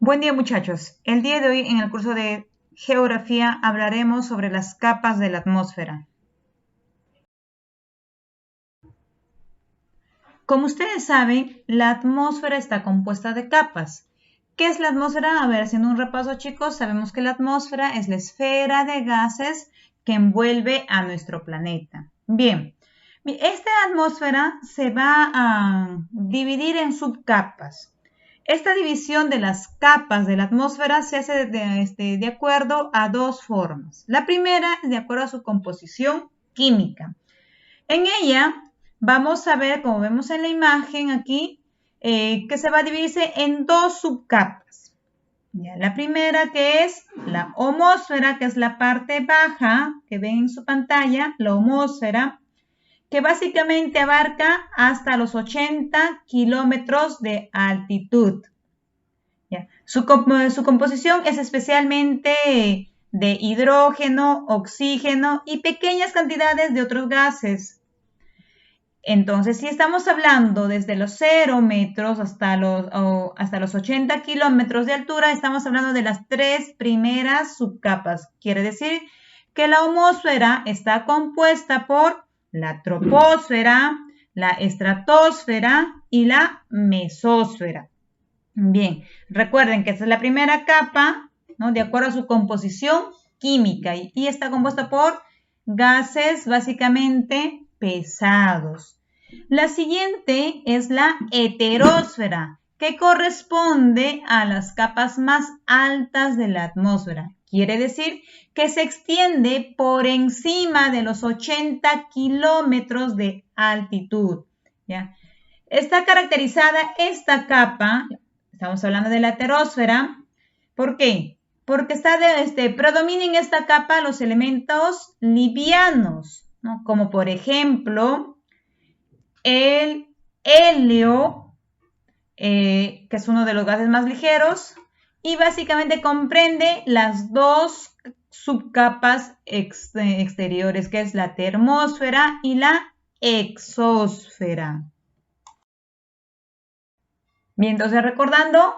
Buen día muchachos. El día de hoy en el curso de Geografía hablaremos sobre las capas de la atmósfera. Como ustedes saben, la atmósfera está compuesta de capas. ¿Qué es la atmósfera? A ver, haciendo un repaso chicos, sabemos que la atmósfera es la esfera de gases que envuelve a nuestro planeta. Bien, esta atmósfera se va a dividir en subcapas. Esta división de las capas de la atmósfera se hace de acuerdo a dos formas. La primera es de acuerdo a su composición química. En ella vamos a ver, como vemos en la imagen aquí, que se va a dividirse en dos subcapas. Ya, la primera que es la homosfera, que es la parte baja que ven en su pantalla, la homosfera, que básicamente abarca hasta los 80 kilómetros de altitud. ¿Ya? Su composición es especialmente de hidrógeno, oxígeno y pequeñas cantidades de otros gases. Entonces, si estamos hablando desde los 0 metros hasta los 80 kilómetros de altura, estamos hablando de las tres primeras subcapas. Quiere decir que la homosfera está compuesta por la troposfera, la estratosfera y la mesósfera. Bien, recuerden que esta es la primera capa, ¿no? De acuerdo a su composición química y está compuesta por gases básicamente pesados. La siguiente es la heterósfera, que corresponde a las capas más altas de la atmósfera. Quiere decir que se extiende por encima de los 80 kilómetros de altitud. ¿Ya? Está caracterizada esta capa, estamos hablando de la heterósfera, ¿por qué? Porque predominan en esta capa los elementos livianos, ¿no? Como por ejemplo el helio, que es uno de los gases más ligeros, y básicamente comprende las dos subcapas exteriores, que es la termósfera y la exósfera. Bien, entonces recordando,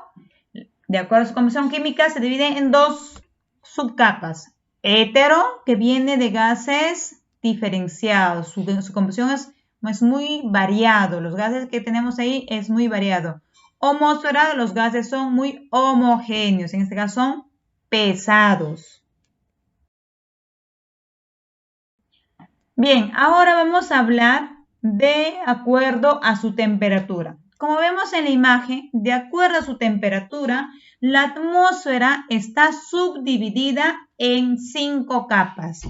de acuerdo a su composición química, se divide en dos subcapas. Hetero, que viene de gases diferenciados. Su composición es muy variado. Los gases que tenemos ahí es muy variado. Homosfera, los gases son muy homogéneos. En este caso son pesados. Bien, ahora vamos a hablar de acuerdo a su temperatura. Como vemos en la imagen, de acuerdo a su temperatura, la atmósfera está subdividida en 5 capas.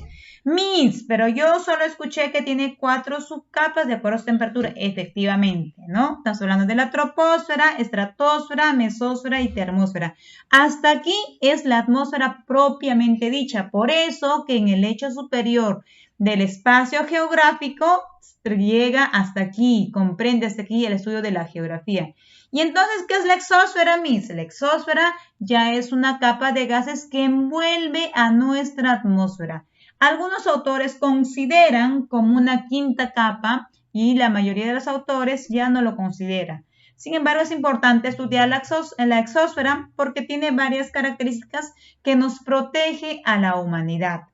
Pero yo solo escuché que tiene 4 subcapas de acuerdo a su temperatura. Efectivamente, ¿no? Estamos hablando de la troposfera, estratosfera, mesósfera y termósfera. Hasta aquí es la atmósfera propiamente dicha. Por eso que en el lecho superior del espacio geográfico llega hasta aquí, comprende hasta aquí el estudio de la geografía. Y entonces, ¿qué es la exósfera, Miss? La exósfera ya es una capa de gases que envuelve a nuestra atmósfera. Algunos autores consideran como una quinta capa y la mayoría de los autores ya no lo consideran. Sin embargo, es importante estudiar la exósfera porque tiene varias características que nos protege a la humanidad.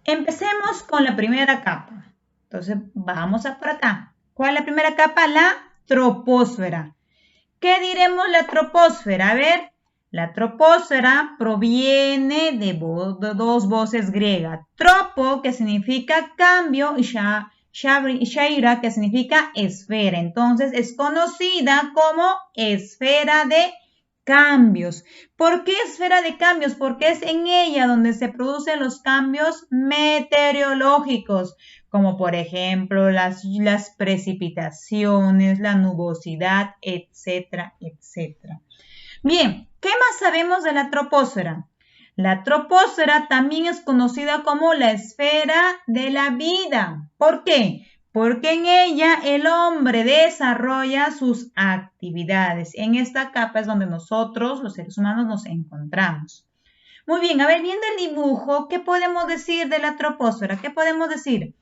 Empecemos con la primera capa. Entonces, vamos a por acá. ¿Cuál es la primera capa? La troposfera. ¿Qué diremos la troposfera? A ver, la troposfera proviene de dos voces griegas. Tropo, que significa cambio, y shaira, que significa esfera. Entonces, es conocida como esfera de cambios. ¿Por qué esfera de cambios? Porque es en ella donde se producen los cambios meteorológicos, como por ejemplo las precipitaciones, la nubosidad, etcétera, etcétera. Bien, ¿qué más sabemos de la troposfera? La troposfera también es conocida como la esfera de la vida. ¿Por qué? Porque en ella el hombre desarrolla sus actividades. En esta capa es donde nosotros, los seres humanos, nos encontramos. Muy bien, a ver, viendo el dibujo, ¿qué podemos decir de la troposfera? ¿Qué podemos decir?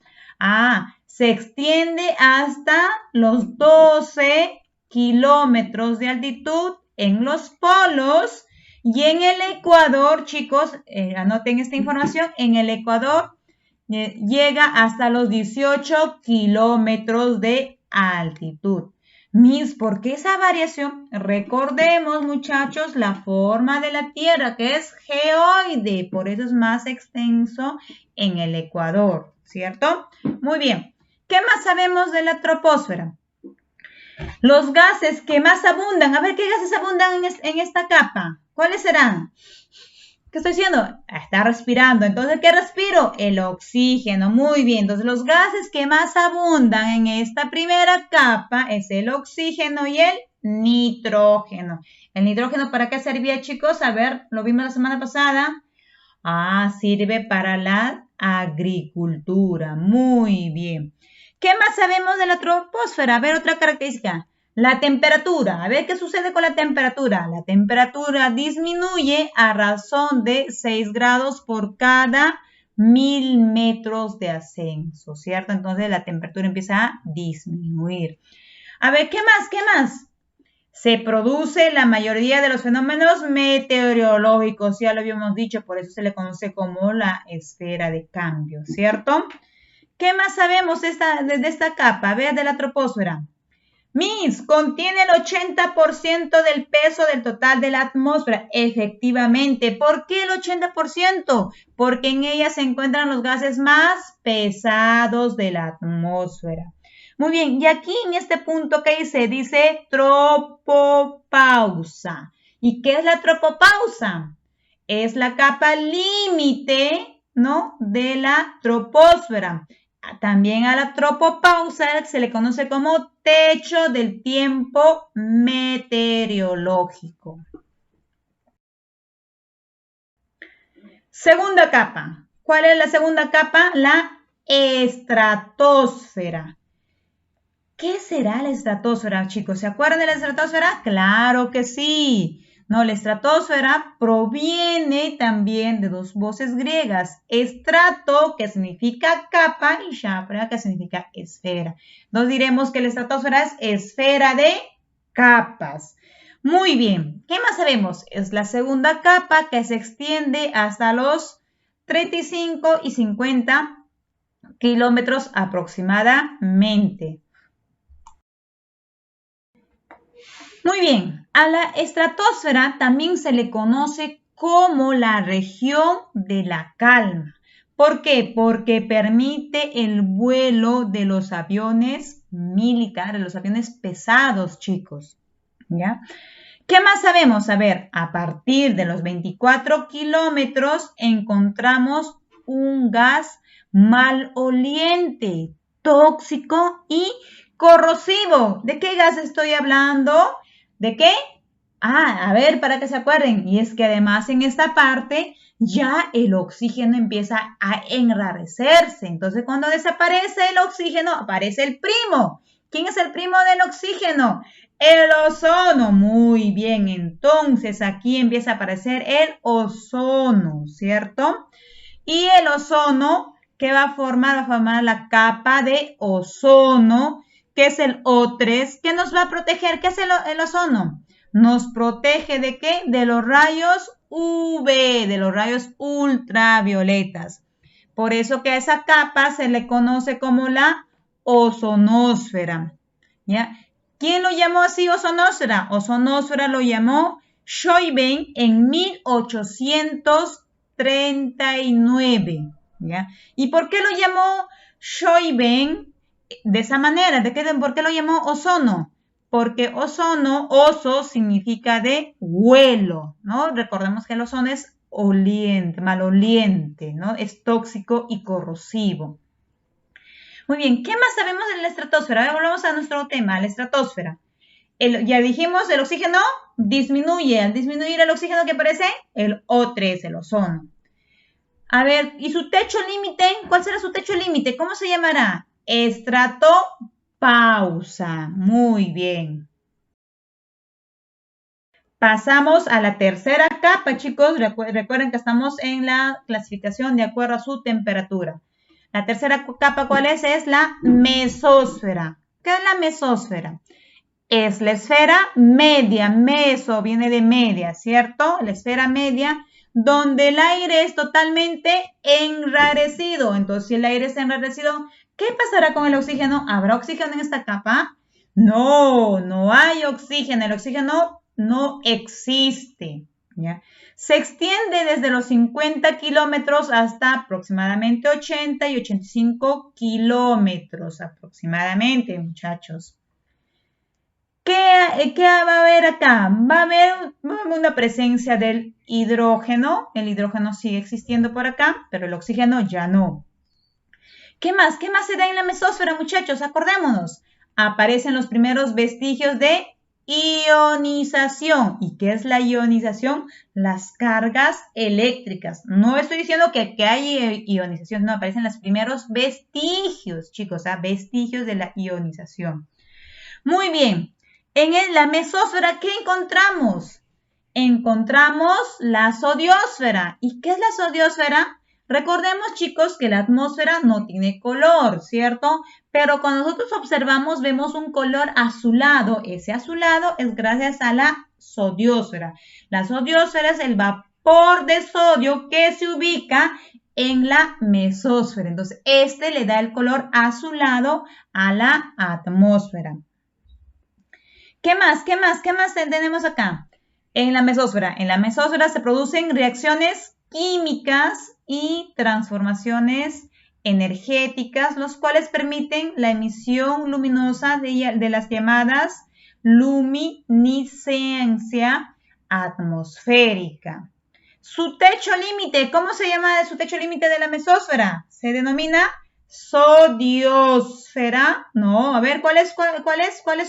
Se extiende hasta los 12 kilómetros de altitud en los polos y en el Ecuador, chicos, anoten esta información, en el Ecuador llega hasta los 18 kilómetros de altitud. Miss, ¿por qué esa variación? Recordemos, muchachos, la forma de la Tierra, que es geoide, por eso es más extenso en el Ecuador, ¿cierto? Muy bien. ¿Qué más sabemos de la troposfera? Los gases que más abundan. A ver, ¿qué gases abundan en esta capa? ¿Cuáles serán? ¿Qué estoy haciendo? Está respirando. Entonces, ¿qué respiro? El oxígeno. Muy bien. Entonces, los gases que más abundan en esta primera capa es el oxígeno y el nitrógeno. ¿El nitrógeno para qué servía, chicos? A ver, lo vimos la semana pasada. Sirve para la agricultura. Muy bien. ¿Qué más sabemos de la troposfera? A ver, otra característica. La temperatura. A ver qué sucede con la temperatura. La temperatura disminuye a razón de 6 grados por cada 1000 metros de ascenso, ¿cierto? Entonces la temperatura empieza a disminuir. A ver, ¿qué más? ¿Qué más? Se produce la mayoría de los fenómenos meteorológicos, ya lo habíamos dicho, por eso se le conoce como la esfera de cambio, ¿cierto? ¿Qué más sabemos de esta capa? A ver, de la troposfera. Miss, contiene el 80% del peso del total de la atmósfera. Efectivamente. ¿Por qué el 80%? Porque en ella se encuentran los gases más pesados de la atmósfera. Muy bien, y aquí en este punto que dice, tropopausa. ¿Y qué es la tropopausa? Es la capa límite, ¿no?, de la troposfera. También a la tropopausa se le conoce como techo del tiempo meteorológico. Segunda capa. ¿Cuál es la segunda capa? La estratosfera. ¿Qué será la estratosfera, chicos? ¿Se acuerdan de la estratosfera? Claro que sí. No, la estratosfera proviene también de dos voces griegas. Estrato, que significa capa, y shafra, que significa esfera. Nos diremos que la estratosfera es esfera de capas. Muy bien. ¿Qué más sabemos? Es la segunda capa que se extiende hasta los 35 y 50 kilómetros aproximadamente. Muy bien, a la estratosfera también se le conoce como la región de la calma. ¿Por qué? Porque permite el vuelo de los aviones militares, los aviones pesados, chicos. ¿Ya? ¿Qué más sabemos? A ver, a partir de los 24 kilómetros encontramos un gas maloliente, tóxico y corrosivo. ¿De qué gas estoy hablando? ¿De qué? A ver, para que se acuerden. Y es que además en esta parte ya el oxígeno empieza a enrarecerse. Entonces, cuando desaparece el oxígeno, aparece el primo. ¿Quién es el primo del oxígeno? El ozono. Muy bien, entonces aquí empieza a aparecer el ozono, ¿cierto? Y el ozono, ¿qué va a formar? Va a formar la capa de ozono, que es el O3, que nos va a proteger. ¿Qué es el ozono? Nos protege ¿de qué? De los rayos UV, de los rayos ultravioletas. Por eso que a esa capa se le conoce como la ozonosfera. ¿Ya? ¿Quién lo llamó así ozonosfera? Ozonosfera lo llamó Schönbeck en 1839. ¿Ya? ¿Y por qué lo llamó Schönbeck de esa manera? ¿Por qué lo llamó ozono? Porque ozono, oso, significa de vuelo, ¿no? Recordemos que el ozono es oliente, maloliente, ¿no? Es tóxico y corrosivo. Muy bien, ¿qué más sabemos de la estratosfera? Ahora volvemos a nuestro tema, la estratosfera. Ya dijimos, el oxígeno disminuye. Al disminuir el oxígeno, ¿qué aparece? El O3, el ozono. A ver, ¿y su techo límite? ¿Cuál será su techo límite? ¿Cómo se llamará? Estratopausa. Muy bien. Pasamos a la tercera capa, chicos. Recuerden que estamos en la clasificación de acuerdo a su temperatura. La tercera capa, ¿cuál es? Es la mesósfera. ¿Qué es la mesósfera? Es la esfera media, meso viene de media, ¿cierto? La esfera media donde el aire es totalmente enrarecido. Entonces, si el aire está enrarecido, ¿qué pasará con el oxígeno? ¿Habrá oxígeno en esta capa? No, no hay oxígeno. El oxígeno no existe, ¿ya? Se extiende desde los 50 kilómetros hasta aproximadamente 80 y 85 kilómetros aproximadamente, muchachos. ¿Qué va a haber acá? Va a haber una presencia del hidrógeno. El hidrógeno sigue existiendo por acá, pero el oxígeno ya no. ¿Qué más? ¿Qué más se da en la mesósfera, muchachos? Acordémonos. Aparecen los primeros vestigios de ionización. ¿Y qué es la ionización? Las cargas eléctricas. No estoy diciendo que hay ionización, no, aparecen los primeros vestigios, chicos, vestigios de la ionización. Muy bien. En la mesósfera, ¿qué encontramos? Encontramos la zodiosfera. ¿Y qué es la zodiosfera? Recordemos, chicos, que la atmósfera no tiene color, ¿cierto? Pero cuando nosotros observamos, vemos un color azulado. Ese azulado es gracias a la zodiosfera. La zodiosfera es el vapor de sodio que se ubica en la mesósfera. Entonces, este le da el color azulado a la atmósfera. ¿Qué más? ¿Qué más? ¿Qué más tenemos acá? En la mesósfera. En la mesósfera se producen reacciones químicas y transformaciones energéticas, los cuales permiten la emisión luminosa de las llamadas luminiscencia atmosférica. Su techo límite, ¿cómo se llama su techo límite de la mesósfera? Se denomina zodiosfera. No, a ver, ¿cuál es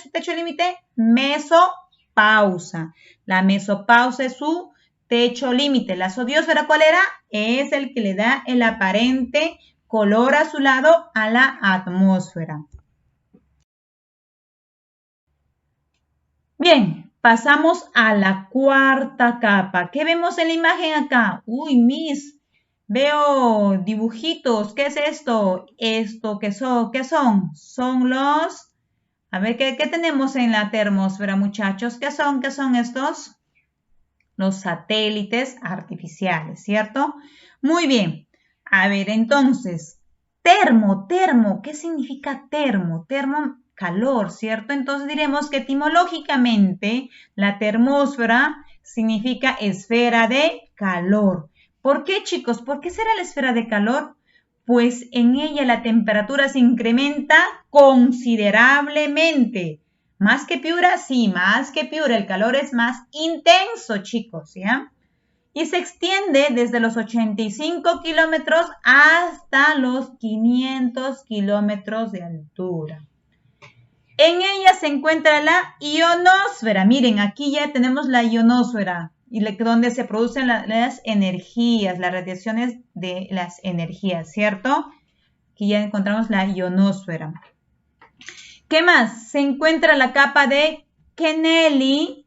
su techo límite? Mesopausa. La mesopausa es su techo límite. La zodiosfera, ¿cuál era? Es el que le da el aparente color azulado a la atmósfera. Bien, pasamos a la cuarta capa. ¿Qué vemos en la imagen acá? Uy, Miss, veo dibujitos. ¿Qué es esto? ¿Esto qué son? ¿Qué son? Son los... A ver, ¿qué tenemos en la termósfera, muchachos? ¿Qué son estos? Los satélites artificiales, ¿cierto? Muy bien. A ver, entonces, termo, ¿qué significa termo? Termo, calor, ¿cierto? Entonces diremos que etimológicamente la termósfera significa esfera de calor. ¿Por qué, chicos? ¿Por qué será la esfera de calor? Pues en ella la temperatura se incrementa considerablemente. ¿Más que Piura? Sí, más que Piura. El calor es más intenso, chicos, ¿ya? Y se extiende desde los 85 kilómetros hasta los 500 kilómetros de altura. En ella se encuentra la ionosfera. Miren, aquí ya tenemos la ionosfera, donde se producen las energías, las radiaciones de las energías, ¿cierto? Aquí ya encontramos la ionosfera. ¿Qué más? Se encuentra la capa de Kennedy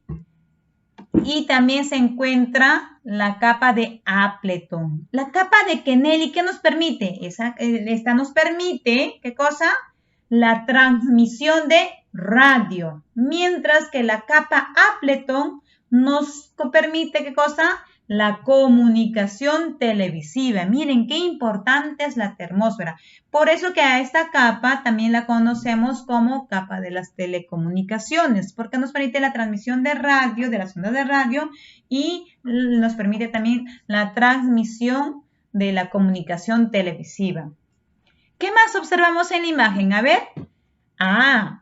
y también se encuentra la capa de Appleton. La capa de Kennedy, ¿qué nos permite? Esta nos permite, ¿qué cosa? La transmisión de radio, mientras que la capa Appleton nos permite, ¿qué cosa? La comunicación televisiva. Miren qué importante es la termósfera. Por eso que a esta capa también la conocemos como capa de las telecomunicaciones, porque nos permite la transmisión de radio, de las ondas de radio, y nos permite también la transmisión de la comunicación televisiva. ¿Qué más observamos en la imagen? A ver.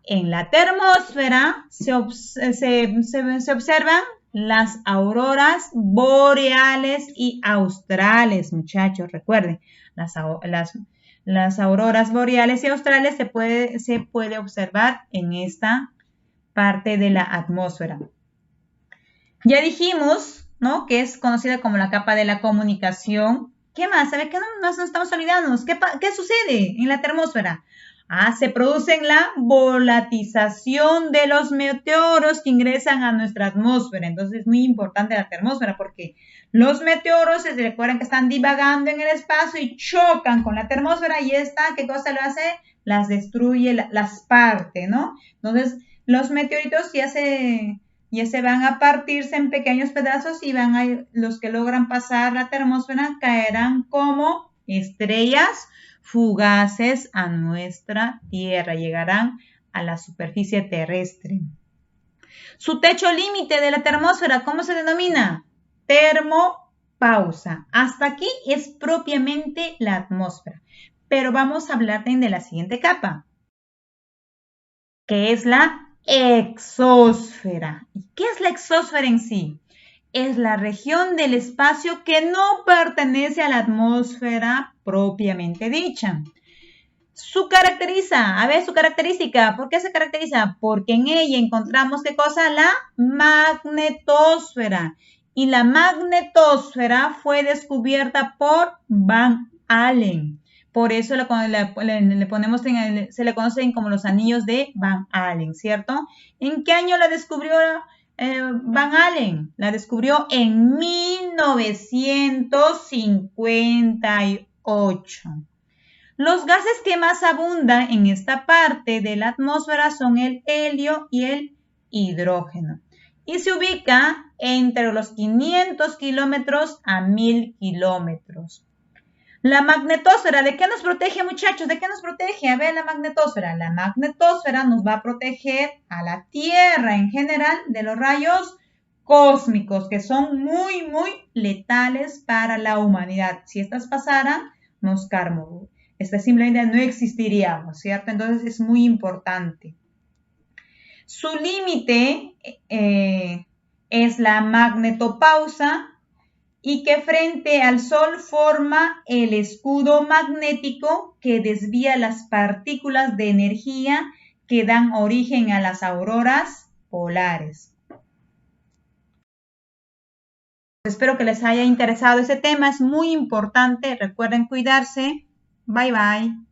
En la termósfera se observan las auroras boreales y australes, muchachos. Recuerden, las auroras boreales y australes se puede observar en esta parte de la atmósfera. Ya dijimos, ¿no?, que es conocida como la capa de la comunicación. ¿Qué más? A ver, ¿qué nos estamos olvidando? ¿Qué sucede en la termósfera? Se produce la volatización de los meteoros que ingresan a nuestra atmósfera. Entonces es muy importante la termósfera porque los meteoros se recuerdan que están divagando en el espacio y chocan con la termósfera y esta, ¿qué cosa lo hace? Las destruye, las parte, ¿no? Entonces los meteoritos ya se van a partirse en pequeños pedazos y los que logran pasar la termósfera caerán como estrellas fugaces a nuestra Tierra, llegarán a la superficie terrestre. Su techo límite de la termósfera, ¿cómo se denomina? Termopausa. Hasta aquí es propiamente la atmósfera, pero vamos a hablar de la siguiente capa, que es la exósfera. ¿Y qué es la exósfera en sí? Es la región del espacio que no pertenece a la atmósfera propiamente dicha. Su característica, ¿por qué se caracteriza? Porque en ella encontramos, ¿qué cosa? La magnetosfera. Y la magnetosfera fue descubierta por Van Allen. Por eso se le conocen como los anillos de Van Allen, ¿cierto? ¿En qué año la descubrió Van Allen? La descubrió en 1958. Los gases que más abundan en esta parte de la atmósfera son el helio y el hidrógeno. Y se ubica entre los 500 kilómetros a 1000 kilómetros. La magnetosfera, ¿de qué nos protege, muchachos? ¿De qué nos protege? A ver, la magnetosfera. La magnetosfera nos va a proteger a la Tierra en general de los rayos cósmicos, que son muy, muy letales para la humanidad. Si estas pasaran, nos carmamos. Simplemente no existiríamos, ¿cierto? Entonces es muy importante. Su límite es la magnetopausa y que frente al Sol forma el escudo magnético que desvía las partículas de energía que dan origen a las auroras polares. Espero que les haya interesado ese tema, es muy importante. Recuerden cuidarse. Bye bye.